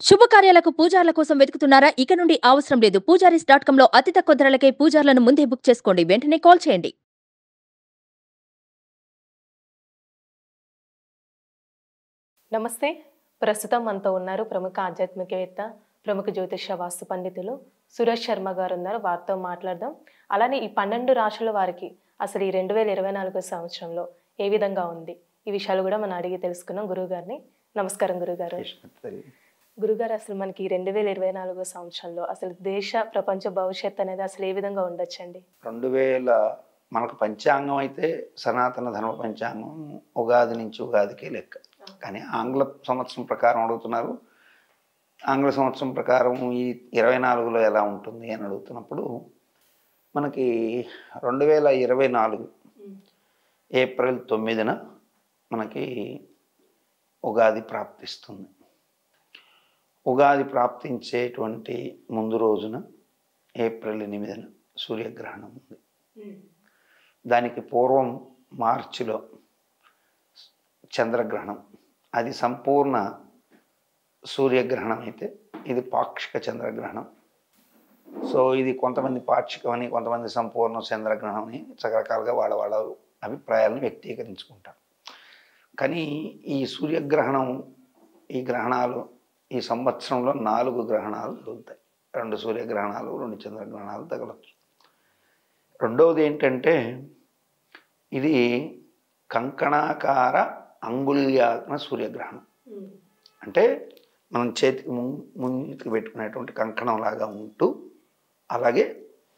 శుభకార్యాలకు పూజార్ల కోసం వెతుకుతున్నారా? ఇక నుండి అవసరం లేదు. పూజారీస్.com లో అతి తక్కువ ధరలకే పూజార్లను ముందే బుక్ చేసుకోండి. వెంటనే కాల్ చేయండి. నమస్తే. ప్రస్తుతం మనతో ఉన్నారు ప్రముఖ ఆధ్యాత్మికవేత్త, ప్రముఖ జ్యోతిష వాస్తు పండితులు సురేష్ శర్మ గారు ఉన్నారు. వారితో మాట్లాడదాం. అలానే ఈ 12 రాశుల వారికి అసలు ఈ 2024 సంవత్సరంలో ఏ విధంగా ఉంది, ఈ విషయాలు కూడా మనం అడిగి తెలుసుకున్నాం గురువుగారిని. నమస్కారం గురుగారు. గురుగారు, అసలు మనకి 2024 సంవత్సరంలో అసలు దేశ ప్రపంచ భవిష్యత్ అనేది అసలు ఏ విధంగా ఉండొచ్చండి? 2000 మనకు పంచాంగం అయితే సనాతన ధర్మ పంచాంగం ఉగాది నుంచి ఉగాదికి లెక్క. కానీ ఆంగ్ల సంవత్సరం ప్రకారం అడుగుతున్నారు. ఆంగ్ల సంవత్సరం ప్రకారం ఈ 24లో ఎలా ఉంటుంది అని అడుగుతున్నప్పుడు మనకి 2024 ఏప్రిల్ 9న మనకి ఉగాది ప్రాప్తిస్తుంది. ఉగాది ప్రాప్తించేటువంటి ముందు రోజున ఏప్రిల్ 8న సూర్యగ్రహణం ఉంది. దానికి పూర్వం మార్చిలో చంద్రగ్రహణం. అది సంపూర్ణ సూర్యగ్రహణం అయితే ఇది పాక్షిక చంద్రగ్రహణం. సో ఇది కొంతమంది పాక్షికం అని, కొంతమంది సంపూర్ణ చంద్రగ్రహణం అని రకరకాలుగా వాళ్ళ అభిప్రాయాలను వ్యక్తీకరించుకుంటారు. కానీ ఈ సూర్యగ్రహణం, ఈ గ్రహణాలు ఈ సంవత్సరంలో 4 గ్రహణాలు తగులుతాయి. 2 సూర్యగ్రహణాలు, 2 చంద్రగ్రహణాలు తగలచ్చు. రెండవది ఏంటంటే ఇది కంకణాకార అంగుళ్యాగ్న సూర్యగ్రహణం. అంటే మనం చేతికి ముందుకు పెట్టుకునేటువంటి కంకణం లాగా ఉంటూ అలాగే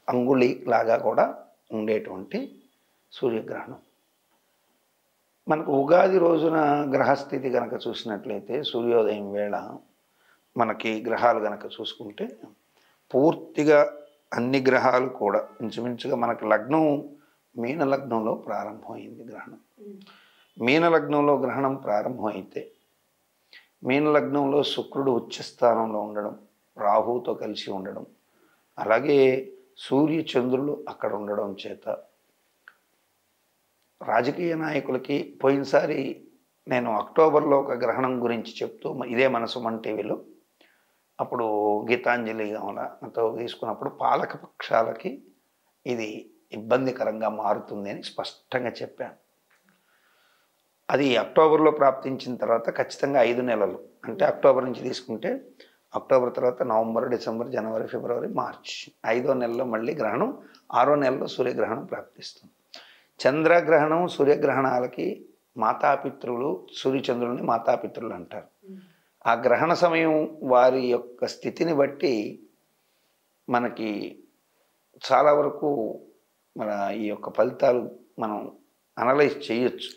అంగుళి లాగా కూడా ఉండేటువంటి సూర్యగ్రహణం. మనకు ఉగాది రోజున గ్రహస్థితి కనుక చూసినట్లయితే సూర్యోదయం వేళ మనకి గ్రహాలు కనుక చూసుకుంటే పూర్తిగా అన్ని గ్రహాలు కూడా ఇంచుమించుగా మనకి లగ్నం మీన లగ్నంలో ప్రారంభమైంది గ్రహణం. మీన లగ్నంలో గ్రహణం ప్రారంభమైతే మీన లగ్నంలో శుక్రుడు ఉచ్చస్థానంలో ఉండడం, రాహుతో కలిసి ఉండడం, అలాగే సూర్య చంద్రులు అక్కడ ఉండడం చేత రాజకీయ నాయకులకి పోయినసారి నేను అక్టోబర్లో ఒక గ్రహణం గురించి చెప్తూ ఇదే మనసు మన టీవీలో అప్పుడు గీతాంజలి గమనతో తీసుకున్నప్పుడు పాలక పక్షాలకి ఇది ఇబ్బందికరంగా మారుతుంది అని స్పష్టంగా చెప్పాను. అది అక్టోబర్లో ప్రాప్తించిన తర్వాత ఖచ్చితంగా 5 నెలలు, అంటే అక్టోబర్ నుంచి తీసుకుంటే అక్టోబర్ తర్వాత నవంబర్, డిసెంబర్, జనవరి, ఫిబ్రవరి, మార్చ్ 5వ నెలలో మళ్ళీ గ్రహణం, 6వ నెలలో సూర్యగ్రహణం ప్రాప్తిస్తుంది. చంద్రగ్రహణం సూర్యగ్రహణాలకి మాతాపితృలు, సూర్యచంద్రుల్ని మాతాపితృలు అంటారు. ఆ గ్రహణ సమయం వారి యొక్క స్థితిని బట్టి మనకి చాలా వరకు మన ఈ యొక్క ఫలితాలు మనం అనలైజ్ చేయొచ్చు.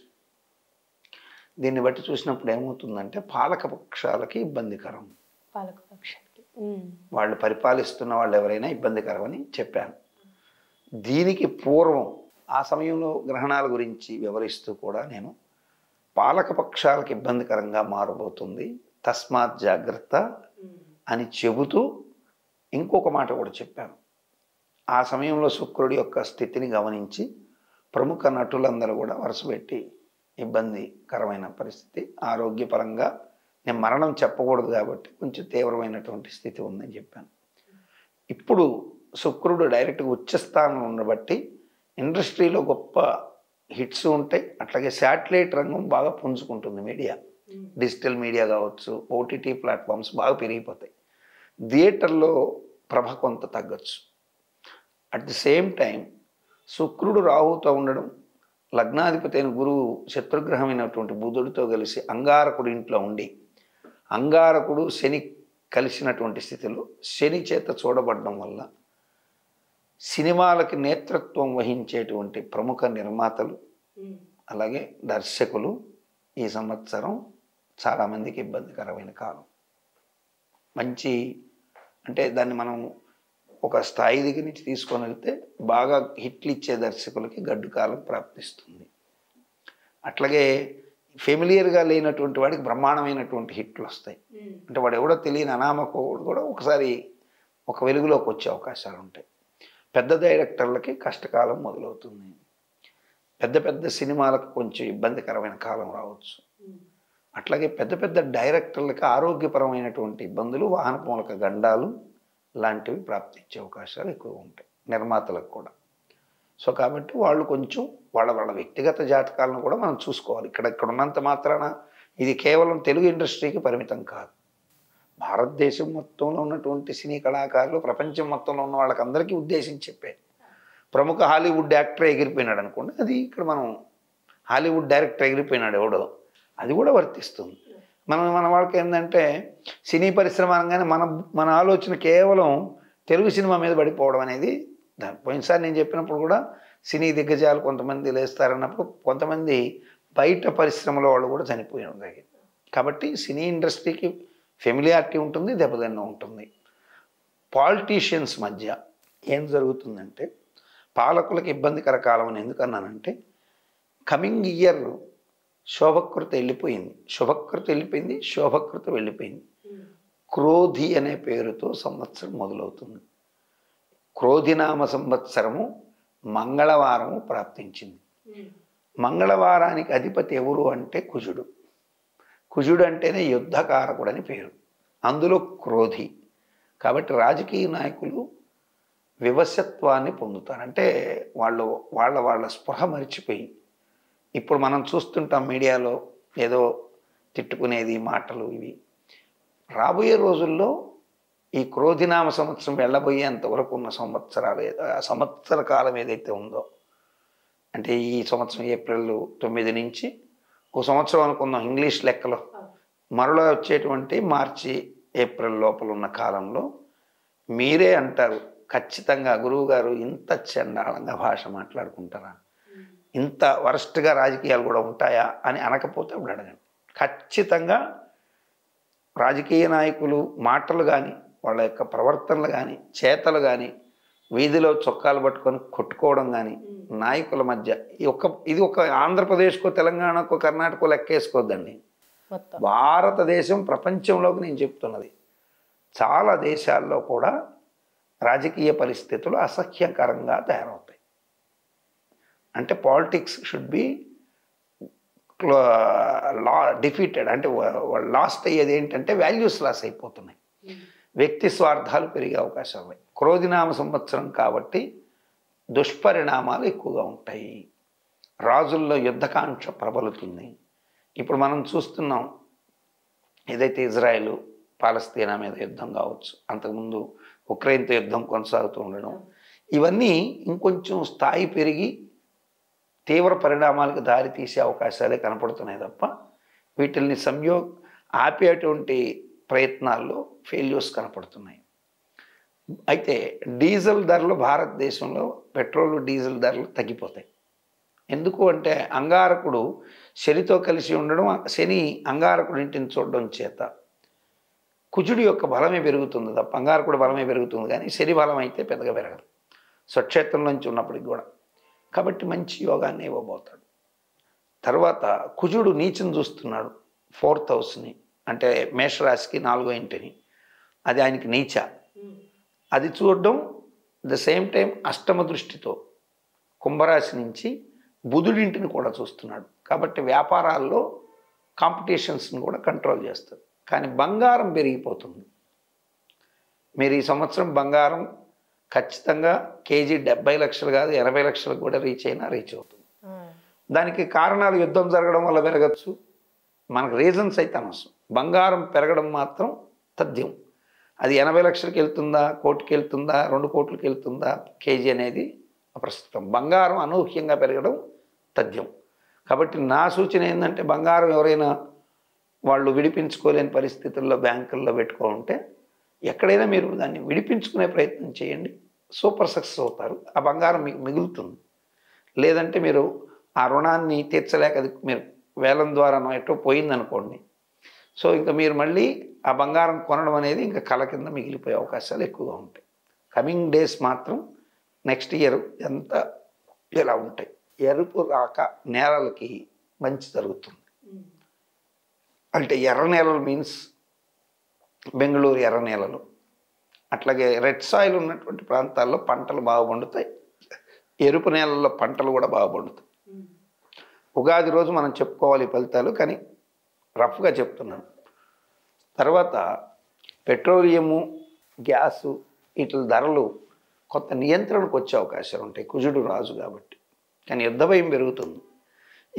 దీన్ని బట్టి చూసినప్పుడు ఏమవుతుందంటే పాలక పక్షాలకి ఇబ్బందికరం, పాలక పక్షాలకి వాళ్ళు పరిపాలిస్తున్న వాళ్ళు ఎవరైనా ఇబ్బందికరం అని చెప్పాను. దీనికి పూర్వం ఆ సమయంలో గ్రహణాల గురించి వివరిస్తూ కూడా నేను పాలక పక్షాలకు ఇబ్బందికరంగా మారబోతుంది, తస్మాత్ జాగ్రత్త అని చెబుతూ ఇంకొక మాట కూడా చెప్పాను. ఆ సమయంలో శుక్రుడి యొక్క స్థితిని గమనించి ప్రముఖ నటులందరూ కూడా వరుసపెట్టి ఇబ్బందికరమైన పరిస్థితి, ఆరోగ్యపరంగా నేను మరణం చెప్పకూడదు కాబట్టి కొంచెం తీవ్రమైనటువంటి స్థితి ఉందని చెప్పాను. ఇప్పుడు శుక్రుడు డైరెక్ట్గా ఉచ్చస్థానంలో ఉండబట్టి ఇండస్ట్రీలో గొప్ప హిట్స్ ఉంటాయి. అట్లాగే శాటిలైట్ రంగం బాగా పుంజుకుంటుంది. మీడియా, డిజిటల్ మీడియా కావచ్చు, ఓటీటీ ప్లాట్ఫామ్స్ బాగా పెరిగిపోతాయి. థియేటర్లో ప్రభ కొంత తగ్గచ్చు. అట్ ది సేమ్ టైం శుక్రుడు రాహుతో ఉండడం, లగ్నాధిపతి అయిన గురువు శత్రుగ్రహమైనటువంటి బుధుడితో కలిసి అంగారకుడు ఇంట్లో ఉండి, అంగారకుడు శని కలిసినటువంటి స్థితిలో శని చేత చూడబడడం వల్ల సినిమాలకి నేతృత్వం వహించేటువంటి ప్రముఖ నిర్మాతలు అలాగే దర్శకులు ఈ సంవత్సరం చాలామందికి ఇబ్బందికరమైన కాలం. మంచి అంటే దాన్ని మనం ఒక స్థాయి దగ్గర నుంచి తీసుకొని వెళ్తే బాగా హిట్లు ఇచ్చే దర్శకులకి గడ్డు కాలం ప్రాప్తిస్తుంది. అట్లాగే ఫెమిలియర్గా లేనటువంటి వాడికి బ్రహ్మాండమైనటువంటి హిట్లు వస్తాయి. అంటే వాడు ఎవడో తెలియని అనామకుడు కూడా ఒకసారి ఒక వెలుగులోకి వచ్చే అవకాశాలు ఉంటాయి. పెద్ద డైరెక్టర్లకి కష్టకాలం మొదలవుతుంది. పెద్ద పెద్ద సినిమాలకు కొంచెం ఇబ్బందికరమైన కాలం రావచ్చు. అట్లాగే పెద్ద పెద్ద డైరెక్టర్లకి ఆరోగ్యపరమైనటువంటి ఇబ్బందులు, వాహన మూలక గండాలు లాంటివి ప్రాప్తించే అవకాశాలు ఎక్కువ ఉంటాయి, నిర్మాతలకు కూడా. సో కాబట్టి వాళ్ళు కొంచెం వాళ్ళ వ్యక్తిగత జాతకాలను కూడా మనం చూసుకోవాలి. ఇక్కడ ఉన్నంత మాత్రాన ఇది కేవలం తెలుగు ఇండస్ట్రీకి పరిమితం కాదు. భారతదేశం మొత్తంలో ఉన్నటువంటి సినీ కళాకారులు, ప్రపంచం మొత్తంలో ఉన్న వాళ్ళకందరికీ ఉద్దేశించి చెప్పే ప్రముఖ హాలీవుడ్ యాక్టర్ ఎగిరిపోయినాడు అనుకోండి, అది ఇక్కడ మనం హాలీవుడ్ డైరెక్టర్ ఎగిరిపోయినాడు ఎవడో, అది కూడా వర్తిస్తుంది. మన వాళ్ళకి ఏంటంటే సినీ పరిశ్రమ అనగానే మన ఆలోచన కేవలం తెలుగు సినిమా మీద పడిపోవడం అనేది. పోయినసారి నేను చెప్పినప్పుడు కూడా సినీ దిగ్గజాలు కొంతమంది లేస్తారన్నప్పుడు కొంతమంది బయట పరిశ్రమలో వాళ్ళు కూడా చనిపోయడం జరిగింది. కాబట్టి సినీ ఇండస్ట్రీకి ఫెమిలియారిటీ ఉంటుంది, దెబ్బతిన్న ఉంటుంది. పాలిటీషియన్స్ మధ్య ఏం జరుగుతుందంటే, పాలకులకు ఇబ్బందికర కాలం అని ఎందుకన్నానంటే, కమింగ్ ఇయర్ శోభకృత వెళ్ళిపోయింది, శోభకృత వెళ్ళిపోయింది. క్రోధి అనే పేరుతో సంవత్సరం మొదలవుతుంది. క్రోధినామ సంవత్సరము మంగళవారము ప్రాప్తించింది. మంగళవారానికి అధిపతి ఎవరు అంటే కుజుడు. కుజుడు అంటేనే యుద్ధకారకుడు అని పేరు, అందులో క్రోధి. కాబట్టి రాజకీయ నాయకులు వివశత్వాన్ని పొందుతారు. అంటే వాళ్ళ స్పృహ మరిచిపోయి, ఇప్పుడు మనం చూస్తుంటాం మీడియాలో ఏదో తిట్టుకునేది మాటలు ఇవి. రాబోయే రోజుల్లో ఈ క్రోధినామ సంవత్సరం వెళ్ళబోయేంత వరకు ఉన్న సంవత్సర కాలం ఏదైతే ఉందో, అంటే ఈ సంవత్సరం ఏప్రిల్ 9 నుంచి ఒక సంవత్సరం అనుకుందాం ఇంగ్లీష్ లెక్కలో, మరలా వచ్చేటువంటి మార్చి ఏప్రిల్ లోపల ఉన్న కాలంలో మీరే అంటారు ఖచ్చితంగా, గురువుగారు ఇంత చండాలంగా భాష మాట్లాడుకుంటారా, ఇంత వరస్ట్గా రాజకీయాలు కూడా ఉంటాయా అని అనకపోతే అప్పుడు అడగండి. ఖచ్చితంగా రాజకీయ నాయకులు మాటలు కానీ, వాళ్ళ యొక్క ప్రవర్తనలు కానీ, చేతలు కానీ, వీధిలో చొక్కాలు పట్టుకొని కొట్టుకోవడం కానీ, నాయకుల మధ్య ఇది ఒక ఆంధ్రప్రదేశ్కో తెలంగాణకో కర్ణాటకో లెక్కేసుకోవద్దండి. భారతదేశం ప్రపంచంలోకి నేను చెప్తున్నది, చాలా దేశాల్లో కూడా రాజకీయ పరిస్థితులు అసహ్యకరంగా తయారవుతాయి. అంటే పాలిటిక్స్ షుడ్ బి డిఫీటెడ్. అంటే లాస్ట్ అయ్యేది ఏంటంటే వాల్యూస్ లాస్ అయిపోతున్నాయి, వ్యక్తి స్వార్థాలు పెరిగే అవకాశాలు ఉన్నాయి. క్రోధినామ సంవత్సరం కాబట్టి దుష్పరిణామాలు ఎక్కువగా ఉంటాయి. రాజుల్లో యుద్ధకాంక్ష ప్రబలుతుంది. ఇప్పుడు మనం చూస్తున్నాం, ఏదైతే ఇజ్రాయెల్ పాలస్తీనా మీద యుద్ధం కావచ్చు, అంతకుముందు ఉక్రెయిన్తో యుద్ధం కొనసాగుతూ ఉండడం, ఇవన్నీ ఇంకొంచెం స్థాయి పెరిగి తీవ్ర పరిణామాలకు దారి తీసే అవకాశాలే కనపడుతున్నాయి తప్ప వీటిల్ని ఆపేటువంటి ప్రయత్నాల్లో ఫెయిల్యూర్స్ కనపడుతున్నాయి. అయితే డీజిల్ ధరలు భారతదేశంలో పెట్రోల్ డీజిల్ ధరలు తగ్గిపోతాయి. ఎందుకు అంటే అంగారకుడు శనితో కలిసి ఉండడం, శని అంగారకుడు ఇంటిని చూడడం చేత కుజుడి యొక్క బలమే పెరుగుతుంది తప్ప అంగారకుడు బలమే పెరుగుతుంది, కానీ శని బలం అయితే పెద్దగా పెరగదు స్వక్షేత్రం నుంచి ఉన్నప్పటికి కూడా. కాబట్టి మంచి యోగాన్ని ఇవ్వబోతాడు. తర్వాత కుజుడు నీచం చూస్తున్నాడు 4th హౌస్ని, అంటే మేషరాశికి 4వ ఇంటిని, అది ఆయనకి నీచ. అది చూడడం ద సేమ్ టైం అష్టమ దృష్టితో కుంభరాశి నుంచి బుధుడింటిని కూడా చూస్తున్నాడు. కాబట్టి వ్యాపారాల్లో కాంపిటీషన్స్ని కూడా కంట్రోల్ చేస్తాడు. కానీ బంగారం పెరిగిపోతుంది. మీరు ఈ సంవత్సరం బంగారం ఖచ్చితంగా కేజీ 70 లక్షలు కాదు 80 లక్షలకు కూడా రీచ్ అవుతుంది. దానికి కారణాలు యుద్ధం జరగడం వల్ల పెరగచ్చు, మనకు రీజన్స్ అయితే అనవసరం. బంగారం పెరగడం మాత్రం తథ్యం. అది 80 లక్షలకి వెళ్తుందా, కోటికి వెళ్తుందా, 2 కోట్లకి వెళ్తుందా కేజీ అనేది ప్రస్తుతం. బంగారం అనూహ్యంగా పెరగడం తథ్యం. కాబట్టి నా సూచన ఏంటంటే, బంగారం ఎవరైనా వాళ్ళు విడిపించుకోలేని పరిస్థితుల్లో బ్యాంకుల్లో పెట్టుకుంటే ఎక్కడైనా మీరు దాన్ని విడిపించుకునే ప్రయత్నం చేయండి, సూపర్ సక్సెస్ అవుతారు. ఆ బంగారం మీకు మిగులుతుంది. లేదంటే మీరు ఆ రుణాన్ని తీర్చలేక అది మీరు వేలం ద్వారా ఎటో పోయిందనుకోండి, సో ఇంకా మీరు మళ్ళీ ఆ బంగారం కొనడం అనేది ఇంకా కళ కింద మిగిలిపోయే అవకాశాలు ఎక్కువగా ఉంటాయి. కమింగ్ డేస్ మాత్రం నెక్స్ట్ ఇయర్ ఎంత ఇలా ఉంటాయి. ఎరుపు రాక నేలలకి మంచి జరుగుతుంది. అంటే ఎర్ర నేలలు మీన్స్ బెంగళూరు ఎర్ర నేలలు, అట్లాగే రెడ్ సాయిల్ ఉన్నటువంటి ప్రాంతాల్లో పంటలు బాగా పండుతాయి. ఎరుపు నేలల్లో పంటలు కూడా బాగా పండుతాయి. ఉగాది రోజు మనం చెప్పుకోవాలి ఫలితాలు, కానీ రఫ్గా చెప్తున్నాను. తర్వాత పెట్రోలియము, గ్యాసు వీటి ధరలు కొత్త నియంత్రణకు వచ్చే అవకాశాలు ఉంటాయి, కుజుడు రాజు కాబట్టి. కానీ యుద్ధ భయం పెరుగుతుంది.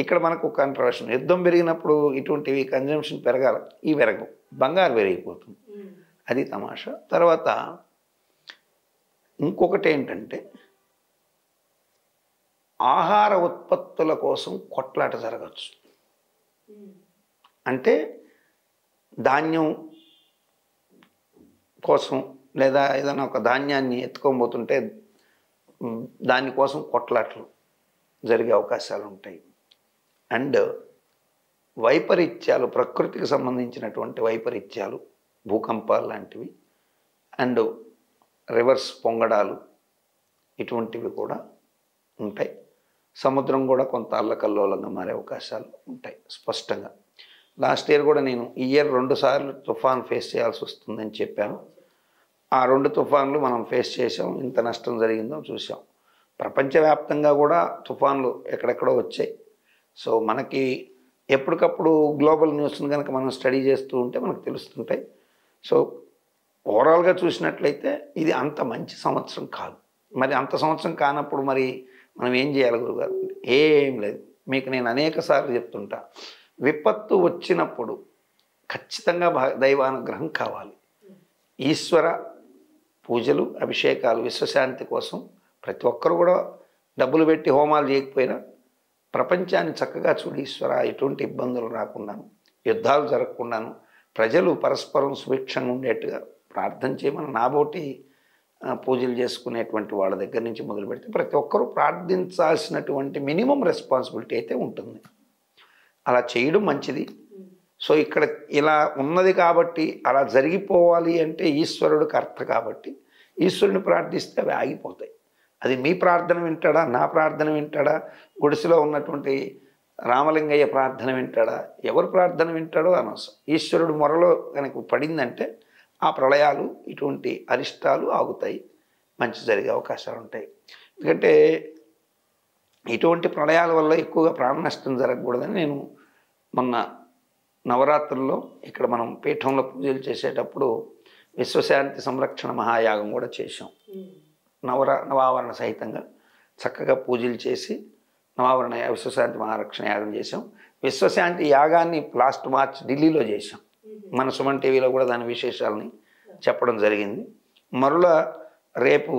ఇక్కడ మనకు కాంట్రవర్షన్, యుద్ధం పెరిగినప్పుడు ఇటువంటివి కన్జంప్షన్ పెరగాలి, ఈ పెరగవు, బంగారు పెరిగిపోతుంది, అది తమాషా. తర్వాత ఇంకొకటి ఏంటంటే ఆహార ఉత్పత్తుల కోసం కొట్లాట జరగచ్చు. అంటే ధాన్యం కోసం లేదా ఏదైనా ఒక ధాన్యాన్ని ఎత్తుకోబోతుంటే దానికోసం కొట్లాటలు జరిగే అవకాశాలు ఉంటాయి. అండ్ వైపరీత్యాలు, ప్రకృతికి సంబంధించినటువంటి వైపరీత్యాలు, భూకంపాలు లాంటివి, అండ్ రివర్స్ పొంగడాలు ఇటువంటివి కూడా ఉంటాయి. సముద్రం కూడా కొంత అల్లకల్లోలంగా మారే అవకాశాలు ఉంటాయి స్పష్టంగా. లాస్ట్ ఇయర్ కూడా నేను ఈ ఇయర్ 2 సార్లు తుఫాన్ ఫేస్ చేయాల్సి వస్తుందని చెప్పాను. ఆ 2 తుఫాన్లు మనం ఫేస్ చేసాం, ఇంత నష్టం జరిగిందో చూసాం. ప్రపంచవ్యాప్తంగా కూడా తుఫాన్లు ఎక్కడెక్కడో వచ్చాయి. సో మనకి ఎప్పటికప్పుడు గ్లోబల్ న్యూస్ని కనుక మనం స్టడీ చేస్తూ ఉంటే మనకు తెలుస్తుంటాయి. సో ఓవరాల్గా చూసినట్లయితే ఇది అంత మంచి సంవత్సరం కాదు. మరి అంత సంవత్సరం కానప్పుడు మరి మనం ఏం చేయాలి గురుగారు? ఏం లేదు. మీకు నేను అనేక సార్లు చెప్తుంటా, విపత్తు వచ్చినప్పుడు ఖచ్చితంగా దైవానుగ్రహం కావాలి. ఈశ్వర పూజలు, అభిషేకాలు, విశ్వశాంతి కోసం ప్రతి ఒక్కరు కూడా డబ్బులు పెట్టి హోమాలు చేయకపోయినా ప్రపంచాన్ని చక్కగా చూడు ఈశ్వర, ఎటువంటి ఇబ్బందులు రాకుండాను, యుద్ధాలు జరగకుండాను, ప్రజలు పరస్పరం సుభిక్షంగా ఉండేట్టుగా ప్రార్థన చేయమని నాబోటి పూజలు చేసుకునేటువంటి వాళ్ళ దగ్గర నుంచి మొదలు పెడితే ప్రతి ఒక్కరూ ప్రార్థించాల్సినటువంటి మినిమం రెస్పాన్సిబిలిటీ అయితే ఉంటుంది. అలా చేయడం మంచిది. సో ఇక్కడ ఇలా ఉన్నది కాబట్టి అలా జరిగిపోవాలి అంటే ఈశ్వరుడు కర్త కాబట్టి ఈశ్వరుని ప్రార్థిస్తే అవి ఆగిపోతాయి. అది మీ ప్రార్థన వింటాడా, నా ప్రార్థన వింటాడా, గుడిసెలో ఉన్నటువంటి రామలింగయ్య ప్రార్థన వింటాడా, ఎవరు ప్రార్థన వింటాడో అనవసరం. ఈశ్వరుడు మొరలో కనుక పడిందంటే ఆ ప్రళయాలు, ఇటువంటి అరిష్టాలు ఆగుతాయి, మంచి జరిగే అవకాశాలు ఉంటాయి. ఎందుకంటే ఇటువంటి ప్రళయాల వల్ల ఎక్కువగా ప్రాణ నష్టం జరగకూడదని నేను మొన్న నవరాత్రుల్లో ఇక్కడ మనం పీఠంలో పూజలు చేసేటప్పుడు విశ్వశాంతి సంరక్షణ మహాయాగం కూడా చేసాం. నవావరణ సహితంగా చక్కగా పూజలు చేసి నవావరణ విశ్వశాంతి మహారక్షణ యాగం చేసాం. విశ్వశాంతి యాగాన్ని లాస్ట్ మార్చ్ ఢిల్లీలో చేసాం. మన సుమన్ టీవీలో కూడా దాని విశేషాలని చెప్పడం జరిగింది. మరలా రేపు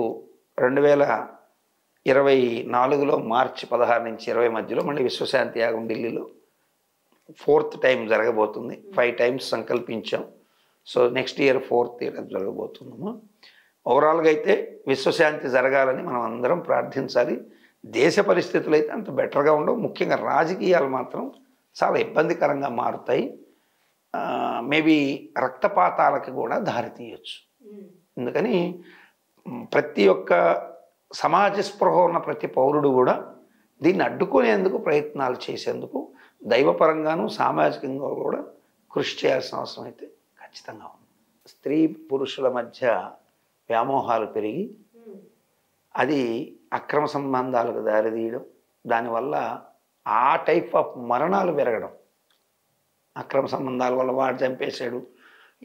2024లో మార్చి 16 నుంచి 20 మధ్యలో మళ్ళీ విశ్వశాంతి యాగం ఢిల్లీలో 4th టైం జరగబోతుంది. 5 టైమ్స్ సంకల్పించాం. So next year 4th year జరగబోతున్నాము. ఓవరాల్గా అయితే విశ్వశాంతి జరగాలని మనం అందరం ప్రార్థించాలి. దేశ పరిస్థితులు అయితే అంత బెటర్గా ఉండవు. ముఖ్యంగా రాజకీయాలు మాత్రం చాలా ఇబ్బందికరంగా మారుతాయి. మేబీ రక్తపాతాలకి కూడా దారితీయచ్చు. అందుకని ప్రతి ఒక్క సమాజ స్పృహ ఉన్న ప్రతి పౌరుడు కూడా దీన్ని అడ్డుకునేందుకు ప్రయత్నాలు చేసేందుకు దైవపరంగాను సామాజికంగా కూడా కృషి చేయాల్సిన అవసరం అయితే ఖచ్చితంగా ఉంది. స్త్రీ పురుషుల మధ్య వ్యామోహాలు పెరిగి అది అక్రమ సంబంధాలకు దారితీయడం, దానివల్ల ఆ టైప్ ఆఫ్ మరణాలు పెరగడం, అక్రమ సంబంధాల వల్ల వాడు చంపేశాడు,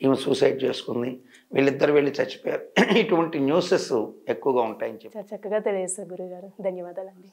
ఈమె సూసైడ్ చేసుకుంది, వీళ్ళిద్దరు వెళ్ళి చచ్చిపోయారు, ఇటువంటి న్యూసెస్ ఎక్కువగా ఉంటాయని చెప్పి చాలా చక్కగా తెలియజేస్తారు గురుగారు. ధన్యవాదాలండి.